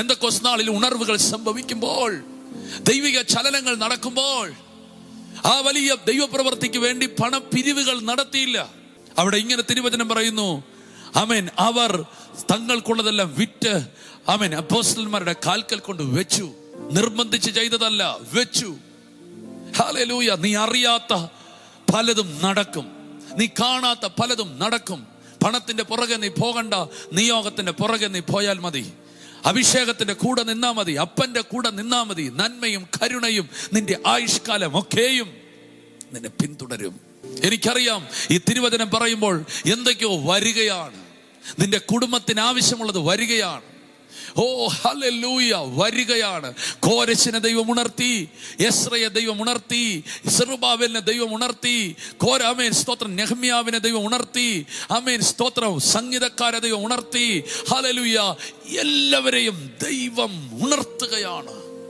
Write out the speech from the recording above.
പെന്തക്കോസ്ത് നാളിൽ ഉണർവുകൾ സംഭവിക്കുമ്പോൾ, ദൈവിക ചലനങ്ങൾ നടക്കുമ്പോൾ, ആ വലിയ ദൈവപ്രവർത്തിക്ക് വേണ്ടി പണപ്പിരിവുകൾ നടത്തിയില്ല. അവിടെ ഇങ്ങനെ തിരുവചനം പറയുന്നു, ആമേൻ, അവർ തങ്ങൾക്കുള്ളതെല്ലാം വിറ്റ് ആമേൻ അപ്പോസ്തലന്മാരുടെ കാൽക്കൽ കൊണ്ട് വെച്ചു. നിർബന്ധിച്ച് ചെയ്തതല്ല, വെച്ചു. ഹല്ലേലൂയ. നീ അറിയാത്ത പലതും നടക്കും, നീ കാണാത്ത പലതും നടക്കും. പണത്തിന്റെ പുറകെ നീ പോകണ്ട, നിയോഗത്തിന്റെ പുറകെ നീ പോയാൽ മതി. അഭിഷേകത്തിന്റെ കൂടെ നിന്നാ മതി, അപ്പന്റെ കൂടെ നിന്നാ മതി. നന്മയും കരുണയും നിന്റെ ആയുഷ്കാലം ഒക്കെയും നിന്നെ പിന്തുടരും. എനിക്കറിയാം, ഈ തിരുവചനം പറയുമ്പോൾ എന്തൊക്കെയോ വരികയാണ്, നിന്റെ കുടുംബത്തിന് ആവശ്യമുള്ളത് വരികയാണ്. ഓ ഹല്ലേലൂയ, വരികയാണ്. കോരശിനെ ദൈവം ഉണർത്തി, എസ്രയെ ദൈവം ഉണർത്തി, സെറുബാബേലിനെ ദൈവം ഉണർത്തി, ആമേൻ സ്തോത്രം, നെഹമ്യാവിനെ ദൈവം ഉണർത്തി, ആമേൻ സ്തോത്രം, സംഗീതക്കാരെ ദൈവം ഉണർത്തി. ഹല്ലേലൂയ, എല്ലാവരെയും ദൈവം ഉണർത്തുകയാണ്.